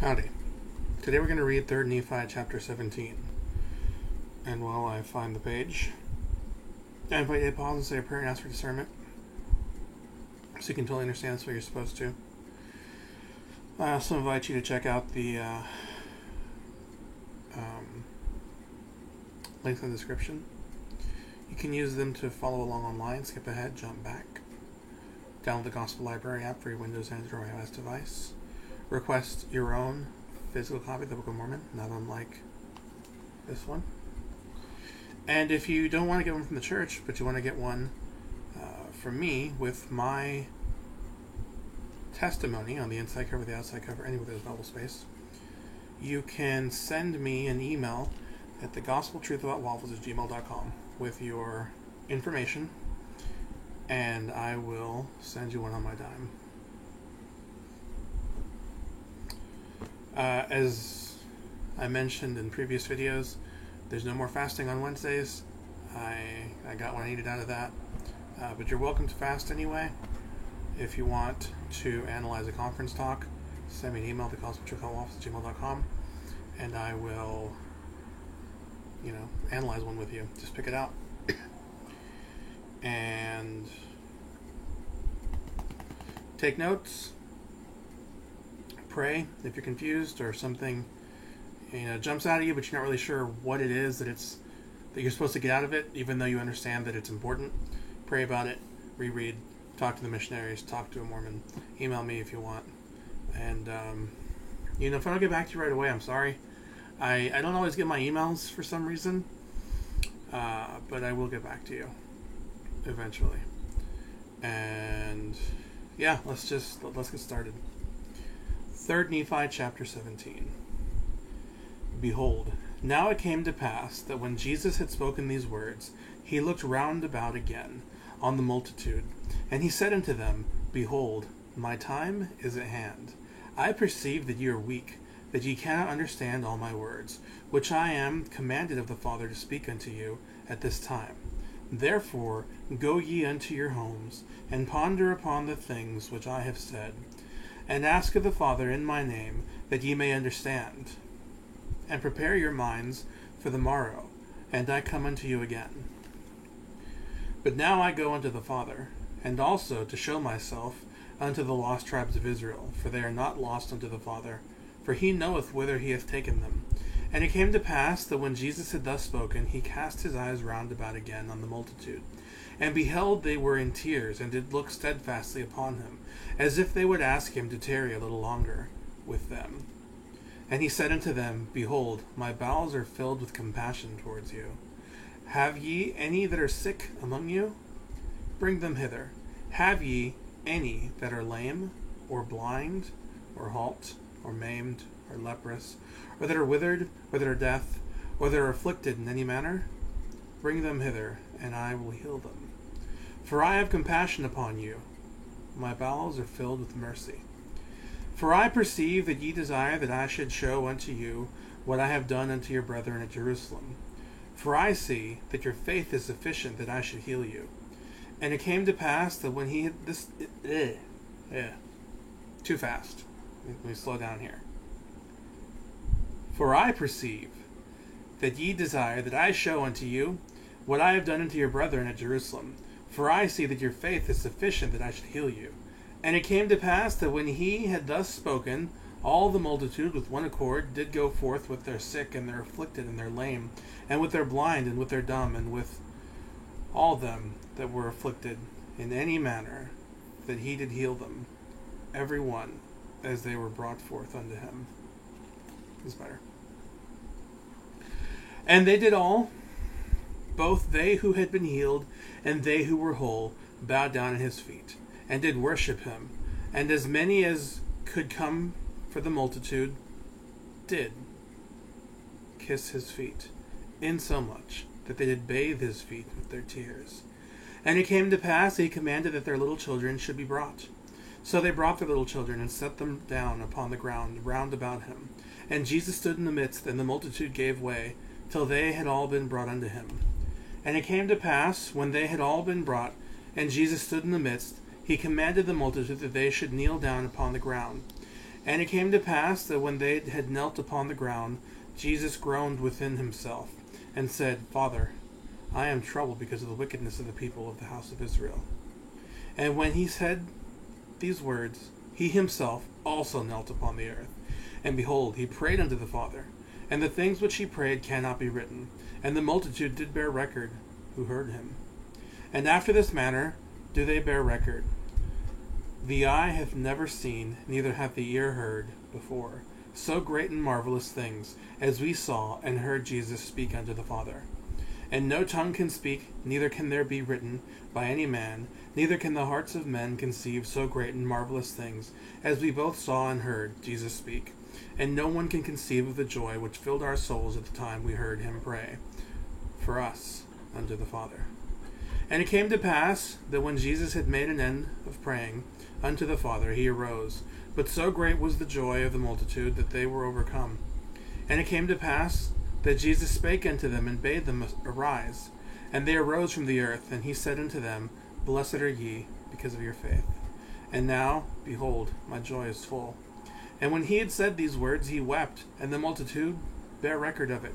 Howdy. Today we're going to read 3 Nephi chapter 17. And while I find the page, I invite you to pause and say a prayer and ask for discernment, so you can totally understand this way you're supposed to. I also invite you to check out the links in the description. You can use them to follow along online, skip ahead, jump back. Download the Gospel Library app for your Windows, Android, or iOS device. Request your own physical copy of the Book of Mormon, not unlike this one. And if you don't want to get one from the church, but you want to get one from me with my testimony on the inside cover, the outside cover, anywhere there's bubble space, you can send me an email at thegospeltruthaboutwaffles@gmail.com with your information, and I will send you one on my dime. As I mentioned in previous videos, there's no more fasting on Wednesdays. I got what I needed out of that. But you're welcome to fast anyway. If you want to analyze a conference talk, send me an email to gospeltruthaboutwaffles@gmail.com, and I will, analyze one with you. Just pick it out. And take notes. Pray if you're confused or something jumps out at you, but you're not really sure what it is that you're supposed to get out of it, even though you understand that it's important. Pray about it, reread, talk to the missionaries, talk to a Mormon, email me if you want. And if I don't get back to you right away, I'm sorry. I don't always get my emails for some reason, but I will get back to you eventually. And yeah, let's get started. 3 Nephi chapter 17. Behold, now it came to pass that when Jesus had spoken these words, he looked round about again on the multitude, and he said unto them, Behold, my time is at hand. I perceive that ye are weak, that ye cannot understand all my words, which I am commanded of the Father to speak unto you at this time. Therefore go ye unto your homes, and ponder upon the things which I have said, and ask of the Father in my name, that ye may understand. And prepare your minds for the morrow, and I come unto you again. But now I go unto the Father, and also to show myself unto the lost tribes of Israel, for they are not lost unto the Father, for he knoweth whither he hath taken them. And it came to pass that when Jesus had thus spoken, he cast his eyes round about again on the multitude, and beheld they were in tears, and did look steadfastly upon him, as if they would ask him to tarry a little longer with them. And he said unto them, Behold, my bowels are filled with compassion towards you. Have ye any that are sick among you? Bring them hither. Have ye any that are lame, or blind, or halt, or maimed, or leprous, or that are withered, or that are deaf, or that are afflicted in any manner? Bring them hither, and I will heal them. For I have compassion upon you. My bowels are filled with mercy. For I perceive that ye desire that I should show unto you what I have done unto your brethren at Jerusalem. For I see that your faith is sufficient that I should heal you. And it came to pass that when he had too fast. Let me slow down here. For I perceive that ye desire that I show unto you what I have done unto your brethren at Jerusalem. For I see that your faith is sufficient that I should heal you. And it came to pass that when he had thus spoken, all the multitude with one accord did go forth with their sick and their afflicted and their lame, and with their blind and with their dumb, and with all them that were afflicted in any manner, that he did heal them, every one as they were brought forth unto him. It's better. And they did all, both they who had been healed and they who were whole, bowed down at his feet, and did worship him. And as many as could come for the multitude did kiss his feet, insomuch that they did bathe his feet with their tears. And it came to pass he commanded that their little children should be brought. So they brought their little children, and set them down upon the ground round about him. And Jesus stood in the midst, and the multitude gave way, till they had all been brought unto him. And it came to pass, when they had all been brought, and Jesus stood in the midst, he commanded the multitude that they should kneel down upon the ground. And it came to pass that when they had knelt upon the ground, Jesus groaned within himself, and said, Father, I am troubled because of the wickedness of the people of the house of Israel. And when he said these words, he himself also knelt upon the earth. And behold, he prayed unto the Father. And the things which he prayed cannot be written. And the multitude did bear record who heard him. And after this manner do they bear record. The eye hath never seen, neither hath the ear heard before, so great and marvelous things as we saw and heard Jesus speak unto the Father. And no tongue can speak, neither can there be written by any man, neither can the hearts of men conceive so great and marvelous things as we both saw and heard Jesus speak. And no one can conceive of the joy which filled our souls at the time we heard him pray for us unto the Father. And it came to pass that when Jesus had made an end of praying unto the Father, he arose. But so great was the joy of the multitude that they were overcome. And it came to pass that Jesus spake unto them, and bade them arise. And they arose from the earth, and he said unto them, Blessed are ye, because of your faith. And now, behold, my joy is full. And when he had said these words, he wept, and the multitude bare record of it.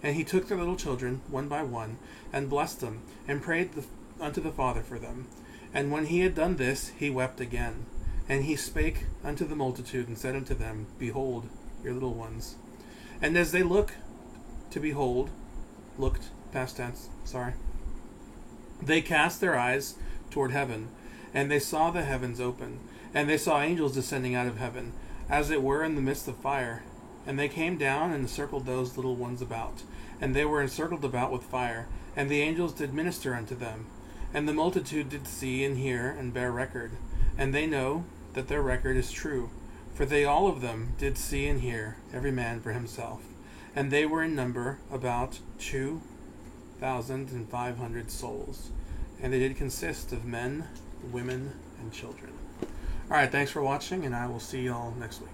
And he took their little children, one by one, and blessed them, and prayed unto the Father for them. And when he had done this, he wept again. And he spake unto the multitude, and said unto them, Behold your little ones. And as they looked, past tense, they cast their eyes toward heaven, and they saw the heavens open, and they saw angels descending out of heaven, as it were in the midst of fire. And they came down and encircled those little ones about, and they were encircled about with fire, and the angels did minister unto them. And the multitude did see and hear and bear record, and they know that their record is true, for they all of them did see and hear, every man for himself. And they were in number about 2,500 souls, and they did consist of men, women, and children. Alright, thanks for watching, and I will see y'all next week.